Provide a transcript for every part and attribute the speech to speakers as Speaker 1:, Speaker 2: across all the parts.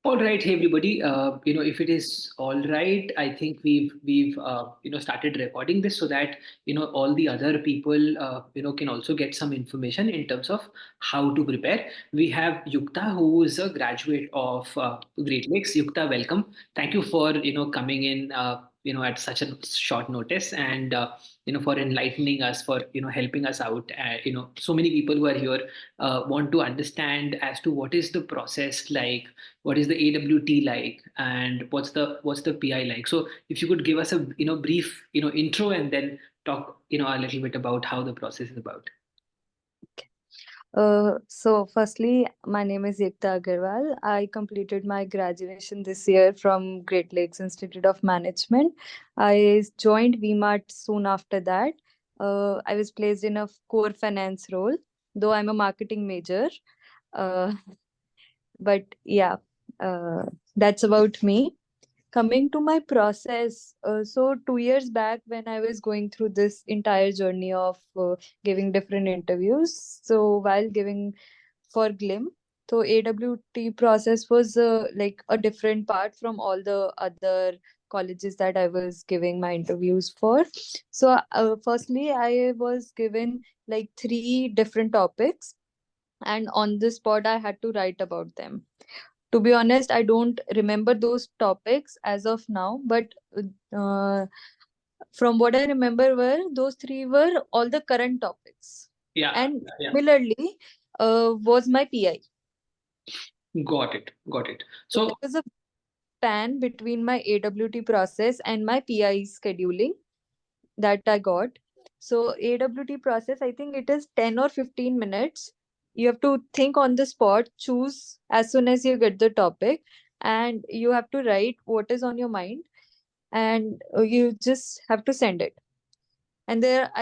Speaker 1: All right, hey everybody. If it is all right, I think we've started recording this so that all the other people can also get some information in terms of how to prepare. We have Yukta, who is a graduate of Great Lakes. Yukta, welcome. Thank you for coming in at such a short notice and for enlightening us, for helping us out. So many people who are here want to understand as to what is the process like, what is the AWT like, and what's the PI like. So if you could give us a brief intro and then talk a little bit about how the process is about.
Speaker 2: So firstly, my name is Yekta Agarwal. I completed my graduation this year from Great Lakes Institute of Management. I joined VMAT soon after that. I was placed in a core finance role, though I'm a marketing major. Uh, but yeah, uh, that's about me. Coming to my process, so 2 years back, when I was going through this entire journey of giving different interviews, so while giving for GLIM, so AWT process was like a different part from all the other colleges that I was giving my interviews for. So, firstly, I was given like three different topics, and on the spot, I had to write about them. To be honest, I don't remember those topics as of now, but uh, from what I remember, were those three were all the current topics.
Speaker 1: Yeah,
Speaker 2: And
Speaker 1: yeah.
Speaker 2: similarly, was my PI.
Speaker 1: Got it. Got it.
Speaker 2: So
Speaker 1: So
Speaker 2: there was a span between my AWT process and my PI scheduling that I got. So AWT process, I think it is 10 or 15 minutes. You have to think on the spot, choose as soon as you get the topic, and you have to write what is on your mind, and you just have to send it. And there,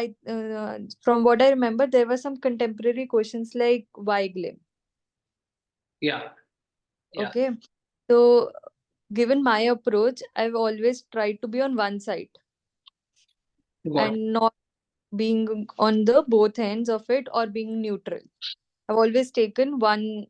Speaker 2: from what I remember, there were some contemporary questions like why GLIM.
Speaker 1: yeah, yeah.
Speaker 2: Okay, so given my approach, I've always tried to be on one side
Speaker 1: Got it.
Speaker 2: and not being on the both ends of it or being neutral. I've always taken one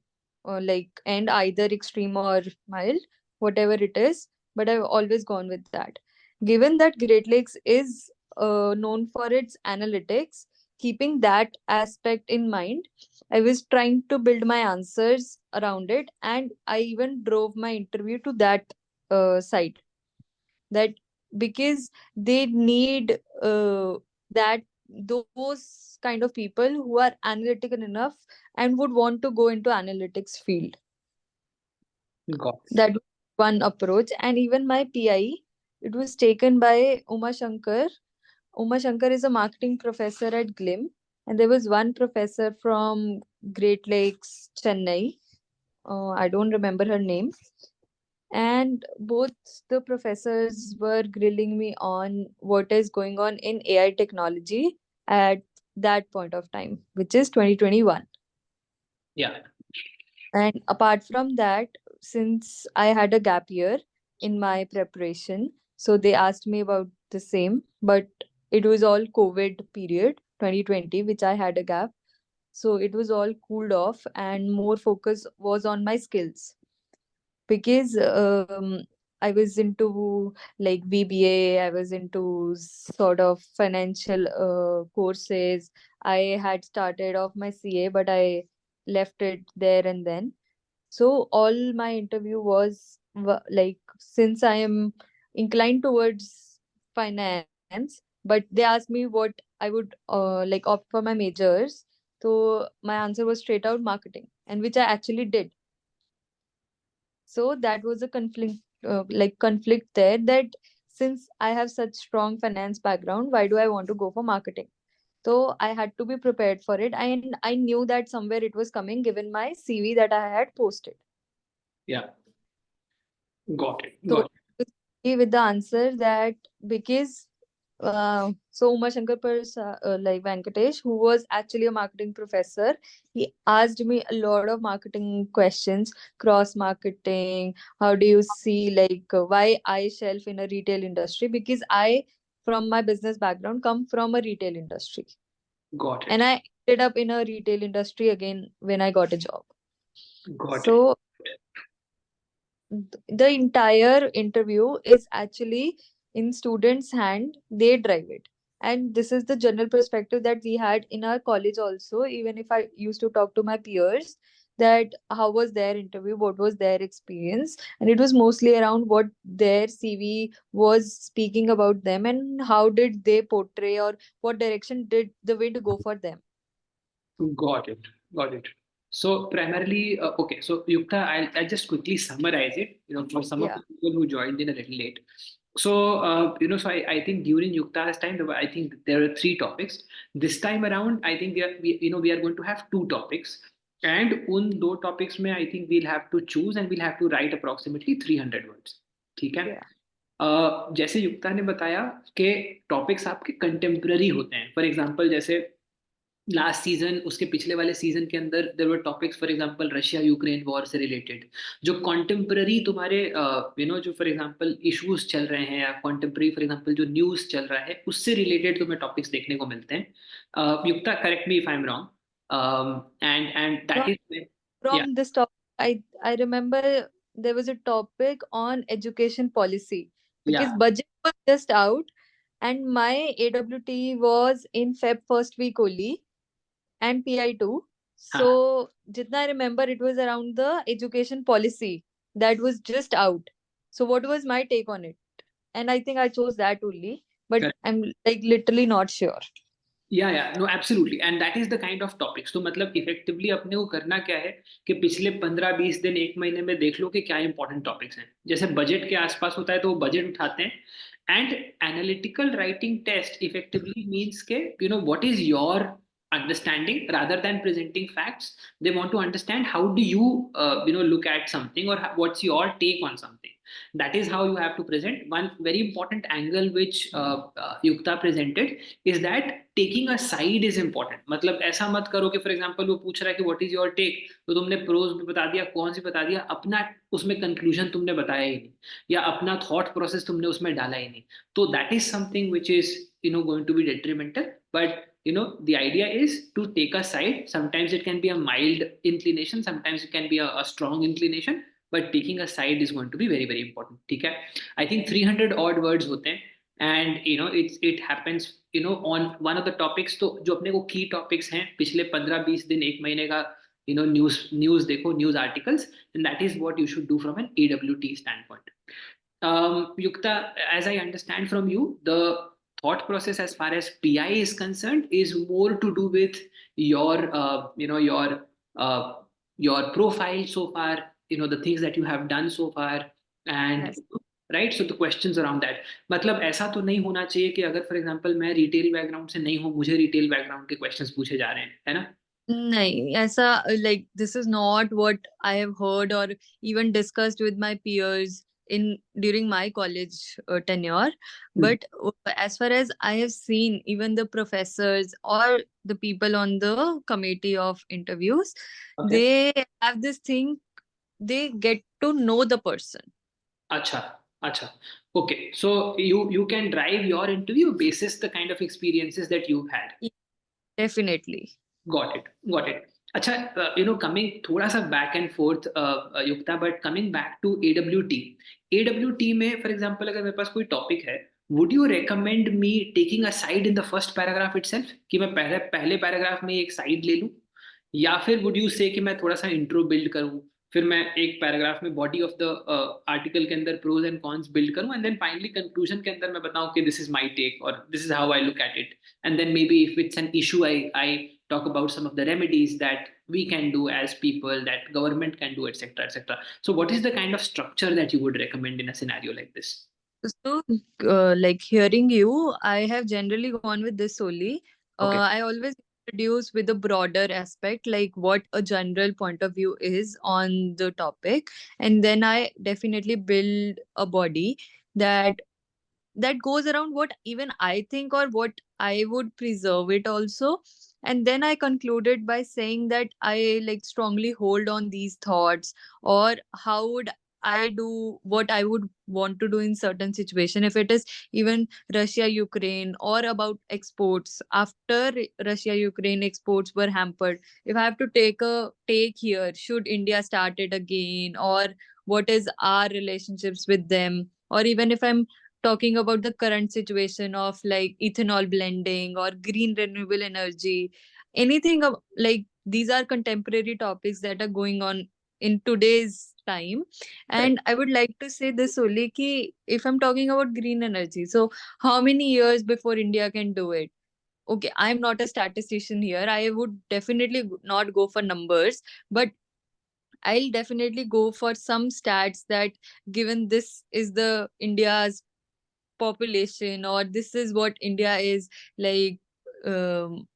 Speaker 2: like end, either extreme or mild, whatever it is, but I've always gone with that. Given that Great Lakes is known for its analytics, keeping that aspect in mind, I was trying to build my answers around it, and I even drove my interview to that side. That because they need that those kind of people who are analytical enough and would want to go into analytics field.
Speaker 1: Got it.
Speaker 2: That was one approach. And even my PI, it was taken by Uma Shankar. Uma Shankar is a marketing professor at GLIM, and there was one professor from Great Lakes, Chennai. I don't remember her name. And both the professors were grilling me on what is going on in AI technology at that point of time, which is 2021.
Speaker 1: Yeah.
Speaker 2: And apart from that, since I had a gap year in my preparation, so they asked me about the same, but it was all COVID period 2020, which I had a gap. So it was all cooled off, and more focus was on my skills, because I was into like VBA, I was into sort of financial courses. I had started off my CA, but I left it there and then. So all my interview was like, since I am inclined towards finance, but they asked me what I would like opt for my majors. So my answer was straight out marketing, and which I actually did. So that was a conflict there, that since I have such strong finance background, why do I want to go for marketing? So I had to be prepared for it, and I knew that somewhere it was coming given my CV that I had posted.
Speaker 1: Yeah. Got it.
Speaker 2: So
Speaker 1: Got
Speaker 2: with the answer that, because so Uma Shankar like Venkatesh, who was actually a marketing professor, he asked me a lot of marketing questions, cross marketing. How do you see, like, why I shelf in a retail industry? Because I, from my business background, come from a retail industry,
Speaker 1: got
Speaker 2: and
Speaker 1: it.
Speaker 2: I ended up in a retail industry again when I got a job.
Speaker 1: Got it.
Speaker 2: So the entire interview is actually in students' hand. They drive it. And this is the general perspective that we had in our college also. Even if I used to talk to my peers, that how was their interview, what was their experience, and it was mostly around what their CV was speaking about them and how did they portray or what direction did the wind go for them.
Speaker 1: Got it. Got it. So primarily, okay. So Yukta, I'll just quickly summarize it. For some of
Speaker 2: Yeah,
Speaker 1: the people who joined in a little late. So so I think during Yukta's time, I think there were three topics. This time around, I think we are going to have two topics, and उन दो topics में I think we'll have to choose and we'll have to write approximately 300 words. ठीक है?
Speaker 2: yeah,
Speaker 1: जैसे युक्ता ने बताया कि topics आपके कंटेम्प्ररी होते हैं, फॉर एग्जांपल जैसे लास्ट सीजन, उसके पिछले वाले सीजन के अंदर there were topics, for example Russia Ukraine war से रिलेटेड, जो कॉन्टेम्प्ररी तुम्हारे जो फॉर एग्जांपल इश्यूज चल रहे हैं या कॉन्टेम्प्ररी फॉर एग्जांपल जो न्यूज चल रहा है उससे रिलेटेड तुम्हें टॉपिक्स देखने को मिलते हैं. Yukta, correct me if I am wrong, and that
Speaker 2: from
Speaker 1: इज. Yeah.
Speaker 2: from this topic, I remember there was a topic on education policy
Speaker 1: या.
Speaker 2: because budget was just out and my AWT was in Feb first week only and PI too. So
Speaker 1: हाँ.
Speaker 2: jitna I remember it was around the education policy that was just out. So what was my take on it? And I think I chose that only, but I'm like literally not sure.
Speaker 1: या no absolutely, and that is the kind of topics. तो मतलब effectively अपने को करना क्या है कि पिछले 15-20 दिन एक महीने में देख लो कि क्या इंपॉर्टेंट टॉपिक्स हैं. जैसे बजट के आसपास होता है तो वो बजट उठाते हैं. And analytical writing test effectively means के what is your understanding rather than presenting facts. They want to understand how do you look at something, or what's your take on something. That is how you have to present. One very important angle which Yukta presented is that taking a side is important. मतलब ऐसा मत करो कि for example वो पूछ रहा है कि व्हाट इज योर टेक, तो तुमने प्रोज भी बता दिया, कौन सी बता दिया, अपना उसमें कंक्लूजन तुमने बताया ही नहीं, या अपना थॉट प्रोसेस तुमने उसमें डाला ही नहीं. तो that is something which is going to be detrimental. But the idea is to take a side. Sometimes it can be a mild inclination, sometimes it can be a strong inclination, but taking a side is going to be very very important. ठीक है? I think 300 odd words होते हैं, and it happens on one of the topics. तो जो अपने को की topics हैं पिछले 15-20 दिन एक महीने का, न्यूज देखो, news articles, and that is what you should do from an AWT standpoint. Yukta, as I understand from you, the thought process as far as PI is concerned is more to do with your, uh, your profile so far, the things that you have done so far, and
Speaker 2: Yes.
Speaker 1: right. So the questions around that. मतलब ऐसा तो नहीं होना चाहिए कि अगर for example मैं retail background से नहीं हूँ, मुझे रिटेल बैकग्राउंड के क्वेश्चंस पूछे जा रहे हैं, है ना?
Speaker 2: नहीं ऐसा like this is not what I have heard or even discussed with my peers in during my college tenure.
Speaker 1: Hmm.
Speaker 2: But as far as I have seen, even the professors or the people on the committee of interviews,
Speaker 1: Okay.
Speaker 2: they have this thing, they get to know the person.
Speaker 1: अच्छा. अच्छा. Okay. So you can drive your interview basis the kind of experiences that you've had.
Speaker 2: Definitely.
Speaker 1: Got it. Got it. अच्छा, coming थोड़ा सा back and forth, Yukta, but coming back to AWT. AWT में for example अगर मेरे पास कोई topic है, would you recommend me taking a side in the first paragraph itself, कि मैं पहले पहले paragraph में एक side ले लूँ, या फिर would you say कि मैं थोड़ा सा intro build करूँ, फिर मैं एक पैराग्राफ में बॉडी ऑफ द आर्टिकल के अंदर प्रोज एंड कॉन्स बिल्ड करूं, एंड देन फाइनली कंक्लूजन के अंदर मैं बताऊं कि दिस इज माय टेक और this is how I look at it, and then maybe if it's an issue, I talk about some of the remedies that we can do as people, that government can do, etc., etc. So what is the kind of structure that you would recommend in a scenario like this?
Speaker 2: So, like hearing you, I have generally gone with this only.
Speaker 1: Okay.
Speaker 2: I always introduce with a broader aspect, like what a general point of view is on the topic, and then I definitely build a body that goes around what even I think or what I would preserve it also. And then I concluded by saying that I like strongly hold on these thoughts, or how would I do what I would want to do in certain situation if it is even Russia Ukraine or about exports after Russia Ukraine exports were hampered. If I have to take here, should India start it again, or what is our relationships with them, or even if I'm talking about the current situation of like ethanol blending or green renewable energy, anything like these are contemporary topics that are going on in today's time.
Speaker 1: Correct.
Speaker 2: And I would like to say this only ki if I'm talking about green energy, so how many years before India can do it? Okay, I'm not a statistician here. I would definitely not go for numbers, but I'll definitely go for some stats that given this is the India's population, or this is what India is like, um,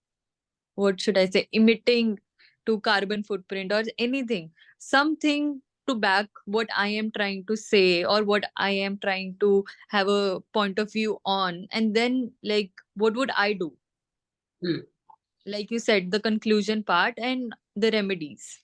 Speaker 2: what should I say, emitting to carbon footprint or anything, something to back what I am trying to say or what I am trying to have a point of view on. And then, like, what would I do?
Speaker 1: Hmm.
Speaker 2: Like you said, the conclusion part and the remedies.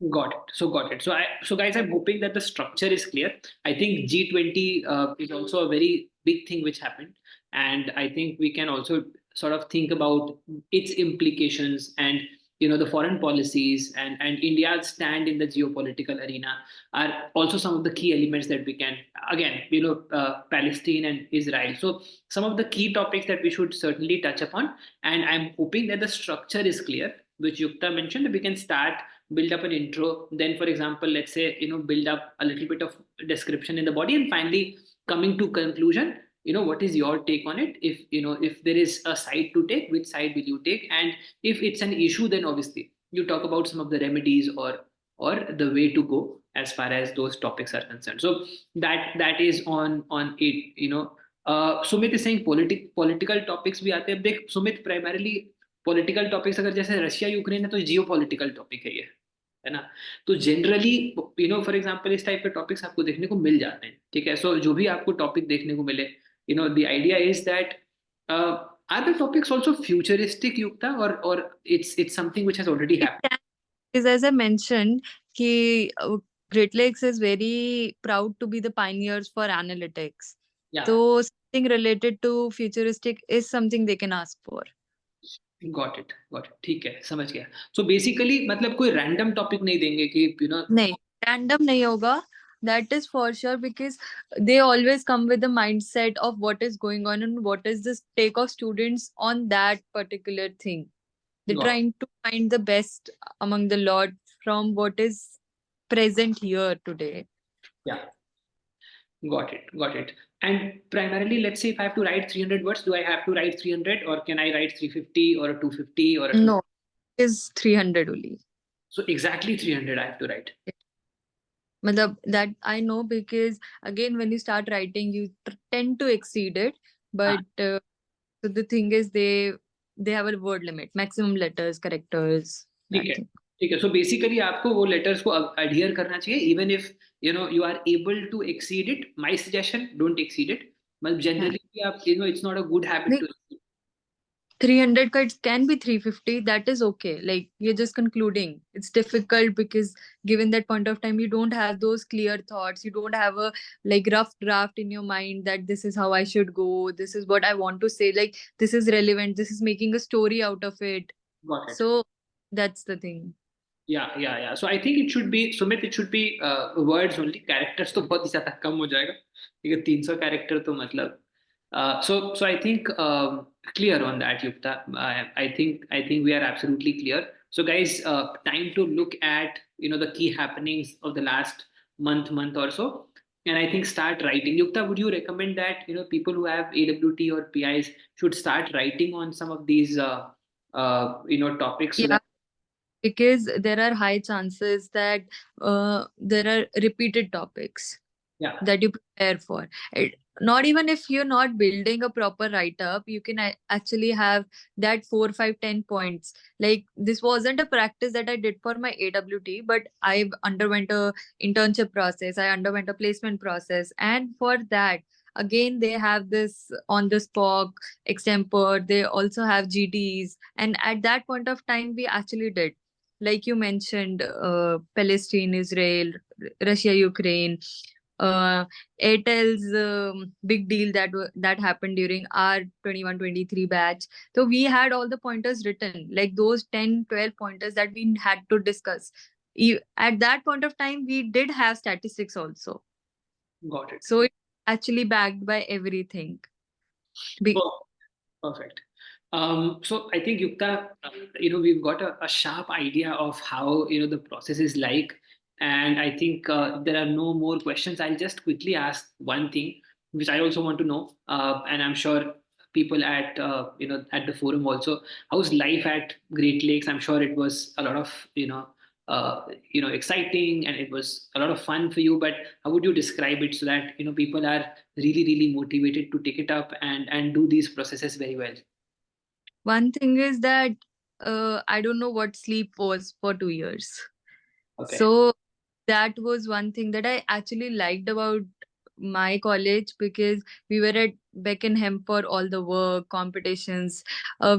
Speaker 1: Got it. Got it. So guys, I'm hoping that the structure is clear. I think G20 is also a very big thing which happened, and I think we can also sort of think about its implications and the foreign policies and India's stand in the geopolitical arena are also some of the key elements that we can again Palestine and Israel. So some of the key topics that we should certainly touch upon, and I'm hoping that the structure is clear, which Yukta mentioned. We can start build up an intro, then for example let's say build up a little bit of description in the body, and finally coming to conclusion, what is your take on it? If if there is a side to take, which side will you take? And if it's an issue, then obviously you talk about some of the remedies or the way to go as far as those topics are concerned. So that is on it. Sumit is saying political topics भी आते हैं. देख Sumit, primarily political topics अगर जैसे Russia Ukraine है तो जियो political topic है ना. तो जनरली फॉर एग्जांपल इस टाइप के टॉपिक्स आपको देखने को मिल जाते हैं. ठीक है, सो जो भी आपको टॉपिक देखने को मिले, the idea is that are the topics also futuristic Yukta, और it's something which has already
Speaker 2: It
Speaker 1: happened.
Speaker 2: can, is as I mentioned, कि Great Lakes is very proud to be the pioneers for analytics.
Speaker 1: या,
Speaker 2: So something related to futuristic is something they can ask for.
Speaker 1: Got it, ठीक है, समझ गया. So basically मतलब कोई random topic नहीं देंगे कि
Speaker 2: नहीं, random नहीं होगा. That is for sure, because they always come with the mindset of what is going on and what is the take of students on that particular thing. They're
Speaker 1: got,
Speaker 2: trying to find the best among the lot from what is present here today.
Speaker 1: या, got it. And primarily, let's say if I have to write 300 words, do I have to write 300, or can I write 350 or a 250 or a 2?
Speaker 2: No, is 300 only.
Speaker 1: So exactly 300 I have to write.
Speaker 2: Matlab, that I know, because again, when you start writing, you tend to exceed it.
Speaker 1: हाँ,
Speaker 2: But so the thing is, they have a word limit, maximum letters, characters,
Speaker 1: ठीक
Speaker 2: that
Speaker 1: है,
Speaker 2: thing.
Speaker 1: ठीक है. So basically आपको वो letters को adhere करना चाहिए, even if you are able to exceed it. My suggestion, don't exceed it. मतलब
Speaker 2: Yeah.
Speaker 1: जनरली आप it's not a good habit
Speaker 2: नहीं,
Speaker 1: too.
Speaker 2: 300 cards can be 350. That is okay. Like, you're just concluding. It's difficult because given that point of time, you don't have those clear thoughts. You don't have a like rough draft in your mind that this is how I should go. This is what I want to say. Like, this is relevant. This is making a story out of it.
Speaker 1: Got it.
Speaker 2: So that's the thing.
Speaker 1: Yeah, so I think it should be, Sumit, it should be words only. Characters तो बहुत ही ज्यादा कम हो जाएगा. ठीक है, 300 character तो मतलब. So I think clear on that, Yukta. I think we are absolutely clear. So guys, time to look at the key happenings of the last month or so, and I think start writing. Yukta, would you recommend that people who have AWT or PIs should start writing on some of these topics, so
Speaker 2: Yeah,
Speaker 1: that
Speaker 2: because there are high chances that there are repeated topics
Speaker 1: yeah,
Speaker 2: that you prepare for. Not even if you're not building a proper write up, you can actually have that 4, 5, 10 points. Like, this wasn't a practice that I did for my AWT, but I've underwent a internship process, I underwent a placement process, and for that, again, they have this on the spot extempore. They also have GDs, and at that point of time, we actually did, like you mentioned, Palestine, Israel, Russia, Ukraine, uh, Airtel's big deal that happened during our 21-23 batch. So we had all the pointers written, like those 10, 12 pointers that we had to discuss. at that point of time we did have statistics also,
Speaker 1: Got it.
Speaker 2: so it's actually backed by everything. Be-
Speaker 1: Oh, perfect. So I think Yukta, we've got a sharp idea of how, the process is like. And I think there are no more questions. I'll just quickly ask one thing, which I also want to know. And I'm sure people at the forum also, how's life at Great Lakes? I'm sure it was a lot of, exciting, and it was a lot of fun for you. But how would you describe it so that, people are really, really motivated to take it up and do these processes very well?
Speaker 2: One thing is that I don't know what sleep was for 2 years.
Speaker 1: Okay.
Speaker 2: So that was one thing that I actually liked about my college, because we were at Beckenham for all the work competitions.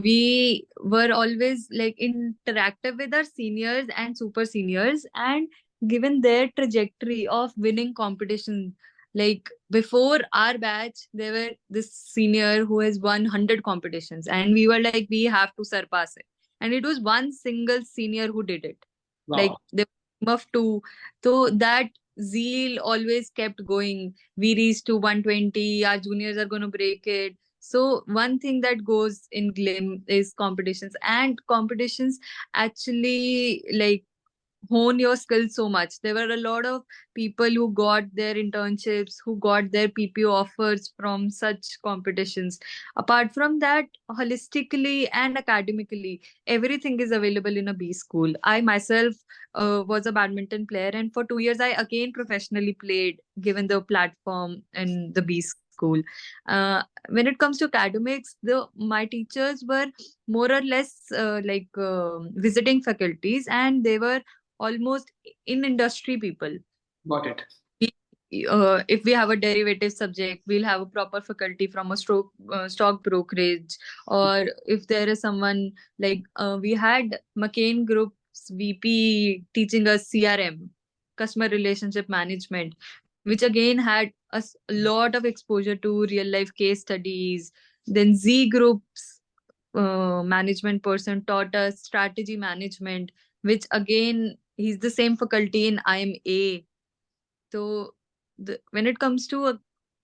Speaker 2: We were always like interactive with our seniors and super seniors, and given their trajectory of winning competition. Like before our batch, there were this senior who has won 100 competitions, and we were like, we have to surpass it. And it was one single senior who did it. Like
Speaker 1: Wow.
Speaker 2: they were of two. So that zeal always kept going. We reached to 120, our juniors are going to break it. So one thing that goes in glim is competitions, and competitions actually like hone your skills so much. There were a lot of people who got their internships, who got their PPO offers from such competitions. Apart from that, holistically and academically, everything is available in a B school. I myself was a badminton player, and for 2 years, I again professionally played, given the platform in the B school. When it comes to academics, the my teachers were more or less visiting faculties, and they were almost in industry people.
Speaker 1: Got it.
Speaker 2: If we have a derivative subject, we'll have a proper faculty from a stock brokerage. Or if there is someone like we had McCain Group's VP teaching us CRM, customer relationship management, which again had us a lot of exposure to real life case studies. Then Z Group's management person taught us strategy management, which again he's the same faculty in IMA. So when it comes to a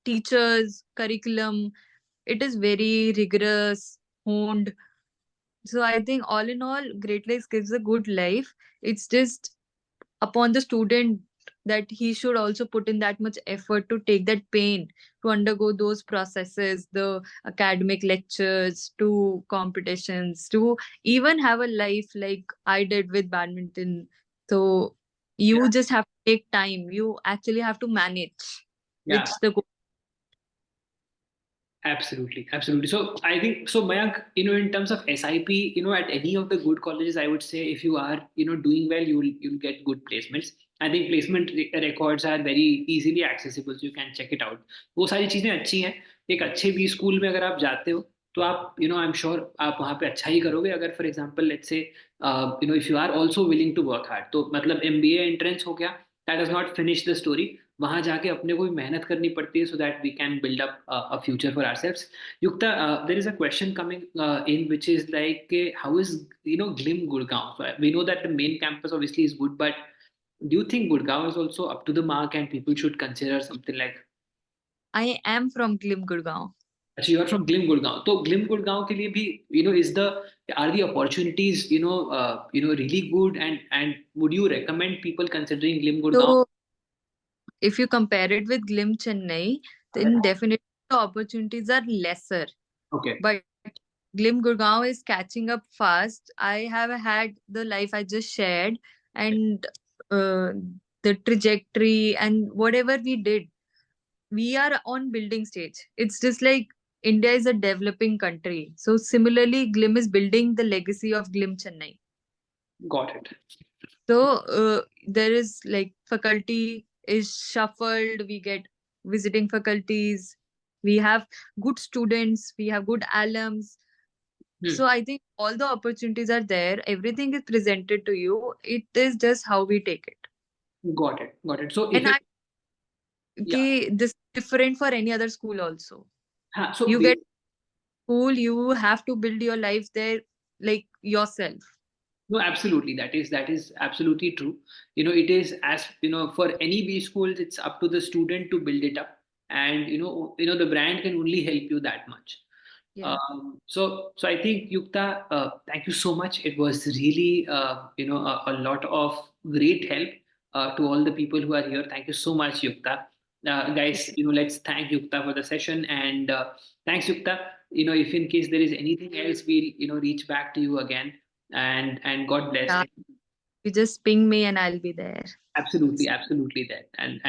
Speaker 2: teacher's curriculum, it is very rigorous, honed. So I think all in all, Great Lakes gives a good life. It's just upon the student that he should also put in that much effort to take that pain, to undergo those processes, the academic lectures, to competitions, to even have a life like I did with badminton. So
Speaker 1: Yeah.
Speaker 2: you just have to take time, you actually have to manage,
Speaker 1: Yeah.
Speaker 2: which the
Speaker 1: Absolutely, absolutely. So I think so, Mayank. In terms of SIP, at any of the good colleges, I would say if you are, doing well, you'll get good placements. I think placement records are very easily accessible, so you can check it out. वो सारी चीजें अच्छी हैं. एक अच्छे भी school में अगर आप जाते हो तो आप आई एम श्योर आप वहाँ पे अच्छा ही करोगे. अगर for example let's say if you are also willing to work hard, तो मतलब एमबीए एंट्रेंस हो गया, that does not finish the story. वहां जाके अपने को भी मेहनत करनी पड़ती है so that we can build up a future for ourselves. Yukta, there is a question coming in which is like, how is Glim Gurgaon? So we know that the main campus obviously is good, but do you think Gurgaon is also up to the mark and people should consider something like?
Speaker 2: I am from Glim Gurgaon.
Speaker 1: Actually, you are from Glim Gurgaon. तो Glim Gurgaon के लिए भी is the are the opportunities really good, and would you recommend people considering Glim Gurgaon?
Speaker 2: So if you compare it with Glim Chennai, then definitely the opportunities are lesser.
Speaker 1: Okay.
Speaker 2: But Glim Gurgaon is catching up fast. I have had the life I just shared, and uh, the trajectory and whatever we did, we are on building stage. It's just like India is a developing country. So similarly, Glim is building the legacy of Glim Chennai.
Speaker 1: Got it.
Speaker 2: So there is like faculty is shuffled. We get visiting faculties. We have good students. We have good alums.
Speaker 1: Hmm.
Speaker 2: So I think all the opportunities are there. Everything is presented to you. It is just how we take it.
Speaker 1: Got it. Got it. So if
Speaker 2: And
Speaker 1: it,
Speaker 2: I
Speaker 1: yeah.
Speaker 2: this is different for any other school also.
Speaker 1: So
Speaker 2: You get school, you have to build your life there like yourself.
Speaker 1: No, absolutely. That is absolutely true. It is, as for any B schools, it's up to the student to build it up, and the brand can only help you that much.
Speaker 2: Yeah.
Speaker 1: So I think Yukta, thank you so much. It was really a lot of great help to all the people who are here. Thank you so much, Yukta. Guys, let's thank Yukta for the session, and thanks, Yukta. If in case there is anything else, we'll reach back to you again, and God bless.
Speaker 2: Yeah. You just ping me and I'll be there.
Speaker 1: Absolutely, absolutely that. And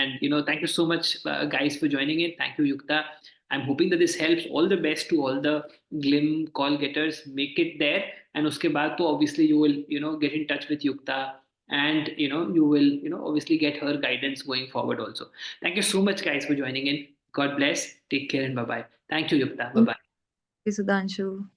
Speaker 1: thank you so much, guys, for joining in. Thank you, Yukta. I'm hoping that this helps. All the best to all the Glim call getters. Make it there, and uske baad to obviously you will get in touch with Yukta, and you will obviously get her guidance going forward also. Thank you so much, guys, for joining in. God bless. Take care and bye bye. Thank you, Yukta. Bye
Speaker 2: Thank
Speaker 1: bye.
Speaker 2: you, Sudhanshu.